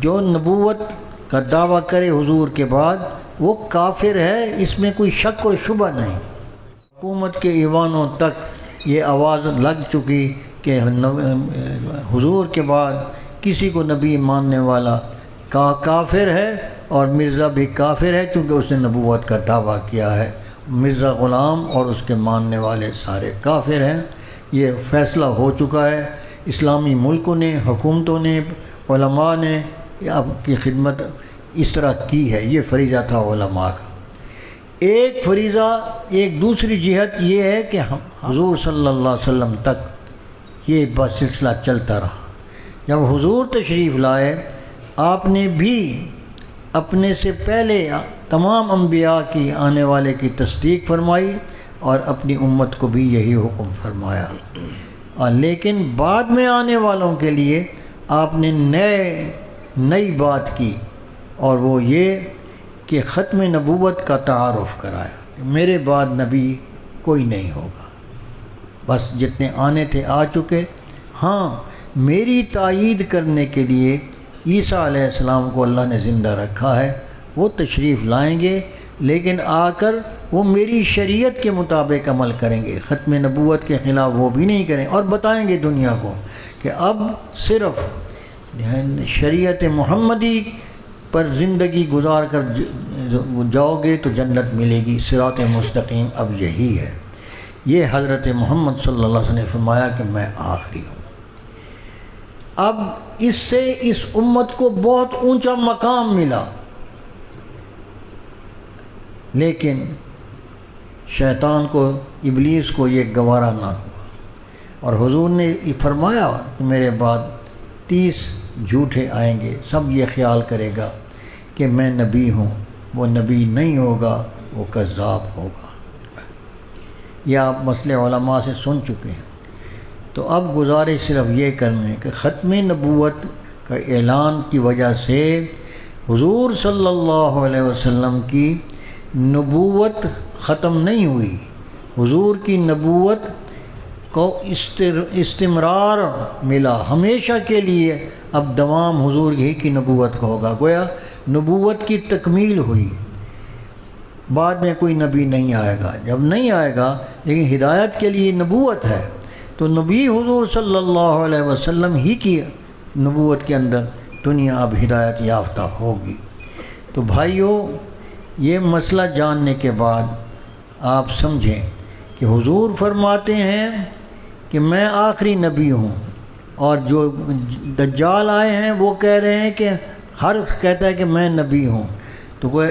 جو نبوت کا دعویٰ کرے حضور کے بعد وہ کافر ہے، اس میں کوئی شک اور شبہ نہیں۔ حکومت کے ایوانوں تک یہ آواز لگ چکی کہ حضور کے بعد کسی کو نبی ماننے والا کافر ہے، اور مرزا بھی کافر ہے چونکہ اس نے نبوت کا دعویٰ کیا ہے۔ مرزا غلام اور اس کے ماننے والے سارے کافر ہیں۔ یہ فیصلہ ہو چکا ہے، اسلامی ملکوں نے، حکومتوں نے، علماء نے آپ کی خدمت اس طرح کی ہے۔ یہ فریضہ تھا علماء کا۔ ایک فریضہ، ایک دوسری جہت یہ ہے کہ حضور صلی اللہ علیہ وسلم تک یہ سلسلہ چلتا رہا۔ جب حضور تشریف لائے، آپ نے بھی اپنے سے پہلے تمام انبیاء کی آنے والے کی تصدیق فرمائی اور اپنی امت کو بھی یہی حکم فرمایا، لیکن بعد میں آنے والوں کے لیے آپ نے نئی بات کی، اور وہ یہ کہ ختم نبوت کا تعارف کرایا۔ میرے بعد نبی کوئی نہیں ہوگا، بس جتنے آنے تھے آ چکے۔ ہاں، میری تائید کرنے کے لیے عیسیٰ علیہ السلام کو اللہ نے زندہ رکھا ہے، وہ تشریف لائیں گے، لیکن آ کر وہ میری شریعت کے مطابق عمل کریں گے، ختم نبوت کے خلاف وہ بھی نہیں کریں، اور بتائیں گے دنیا کو کہ اب صرف شریعت محمدی پر زندگی گزار کر جاؤ گے تو جنت ملے گی، صراط مستقیم اب یہی ہے۔ یہ حضرت محمد صلی اللہ علیہ وسلم نے فرمایا کہ میں آخری ہوں۔ اب اس سے اس امت کو بہت اونچا مقام ملا، لیکن شیطان کو، ابلیس کو یہ گوارا نہ ہوا، اور حضور نے فرمایا کہ میرے بعد 30 جھوٹے آئیں گے، سب یہ خیال کرے گا کہ میں نبی ہوں، وہ نبی نہیں ہوگا، وہ کذاب ہوگا۔ یہ آپ مسئلے علماء سے سن چکے ہیں۔ تو اب گزارش صرف یہ کرنے کہ ختم نبوت کا اعلان کی وجہ سے حضور صلی اللہ علیہ وسلم کی نبوت ختم نہیں ہوئی، حضور کی نبوت کو استمرار ملا، ہمیشہ کے لیے اب دوام حضور ہی کی نبوت کا ہوگا۔ گویا نبوت کی تکمیل ہوئی، بعد میں کوئی نبی نہیں آئے گا۔ جب نہیں آئے گا لیکن ہدایت کے لیے نبوت ہے، تو نبی حضور صلی اللہ علیہ وسلم ہی کی نبوت کے اندر دنیا اب ہدایت یافتہ ہوگی۔ تو بھائیو، یہ مسئلہ جاننے کے بعد آپ سمجھیں کہ حضور فرماتے ہیں کہ میں آخری نبی ہوں، اور جو دجال آئے ہیں وہ کہہ رہے ہیں کہ ہر کہتا ہے کہ میں نبی ہوں، تو گویا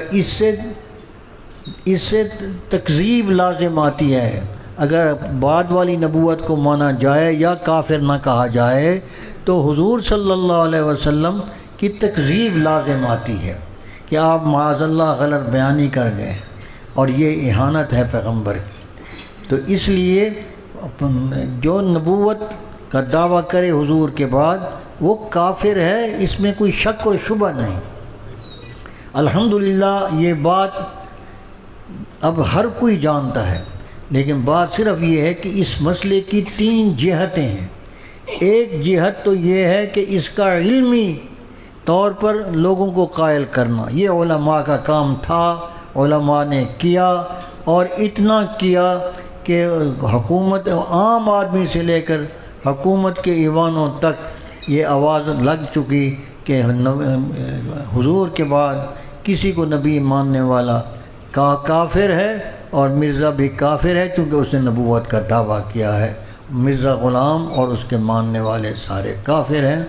اس سے تکذیب لازم آتی ہے۔ اگر بعد والی نبوت کو مانا جائے یا کافر نہ کہا جائے تو حضور صلی اللہ علیہ وسلم کی تکذیب لازم آتی ہے کہ آپ معاذ اللہ غلط بیانی کر گئے، اور یہ اہانت ہے پیغمبر کی۔ تو اس لیے جو نبوت کا دعویٰ کرے حضور کے بعد وہ کافر ہے، اس میں کوئی شک اور شبہ نہیں۔ الحمدللہ یہ بات اب ہر کوئی جانتا ہے، لیکن بات صرف یہ ہے کہ اس مسئلے کی 3 جہتیں ہیں۔ ایک جہت تو یہ ہے کہ اس کا علمی طور پر لوگوں کو قائل کرنا، یہ علماء کا کام تھا، علماء نے کیا، اور اتنا کیا کہ حکومت، عام آدمی سے لے کر حکومت کے ایوانوں تک یہ آواز لگ چکی کہ حضور کے بعد کسی کو نبی ماننے والا کافر ہے، اور مرزا بھی کافر ہے چونکہ اس نے نبوت کا دعویٰ کیا ہے۔ مرزا غلام اور اس کے ماننے والے سارے کافر ہیں۔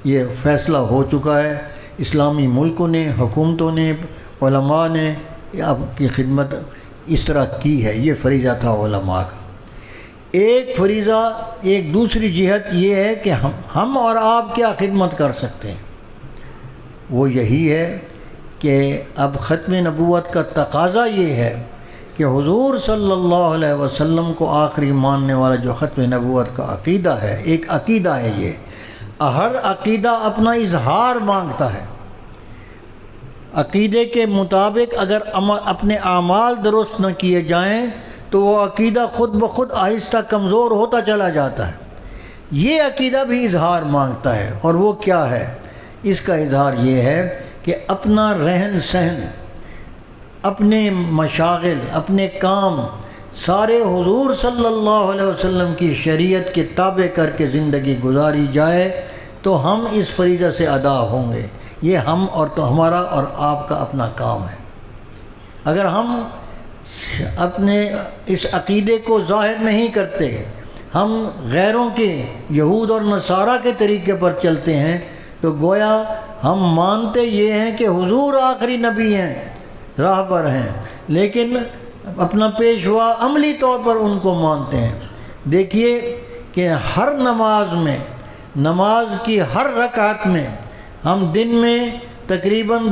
یہ فیصلہ ہو چکا ہے، اسلامی ملکوں نے، حکومتوں نے، علماء نے آپ کی خدمت اس طرح کی ہے۔ یہ فریضہ تھا علماء کا۔ ایک فریضہ، ایک دوسری جہت یہ ہے کہ ہم اور آپ کیا خدمت کر سکتے ہیں، وہ یہی ہے کہ اب ختم نبوت کا تقاضا یہ ہے کہ حضور صلی اللہ علیہ وسلم کو آخری ماننے والا جو ختم نبوت کا عقیدہ ہے، ایک عقیدہ ہے، یہ ہر عقیدہ اپنا اظہار مانگتا ہے۔ عقیدے کے مطابق اگر اپنے اعمال درست نہ کیے جائیں تو وہ عقیدہ خود بخود آہستہ کمزور ہوتا چلا جاتا ہے۔ یہ عقیدہ بھی اظہار مانگتا ہے، اور وہ کیا ہے اس کا اظہار یہ ہے کہ اپنا رہن سہن، اپنے مشاغل، اپنے کام سارے حضور صلی اللہ علیہ وسلم کی شریعت کے تابع کر کے زندگی گزاری جائے تو ہم اس فریضہ سے ادا ہوں گے۔ یہ ہم اور تو ہمارا اور آپ کا اپنا کام ہے۔ اگر ہم اپنے اس عقیدے کو ظاہر نہیں کرتے، ہم غیروں کے یہود اور نصارہ کے طریقے پر چلتے ہیں، تو گویا ہم مانتے یہ ہیں کہ حضور آخری نبی ہیں، راہبر ہیں، لیکن اپنا پیشوا عملی طور پر ان کو مانتے ہیں۔ دیکھیے کہ ہر نماز میں، نماز کی ہر رکعت میں ہم دن میں تقریباً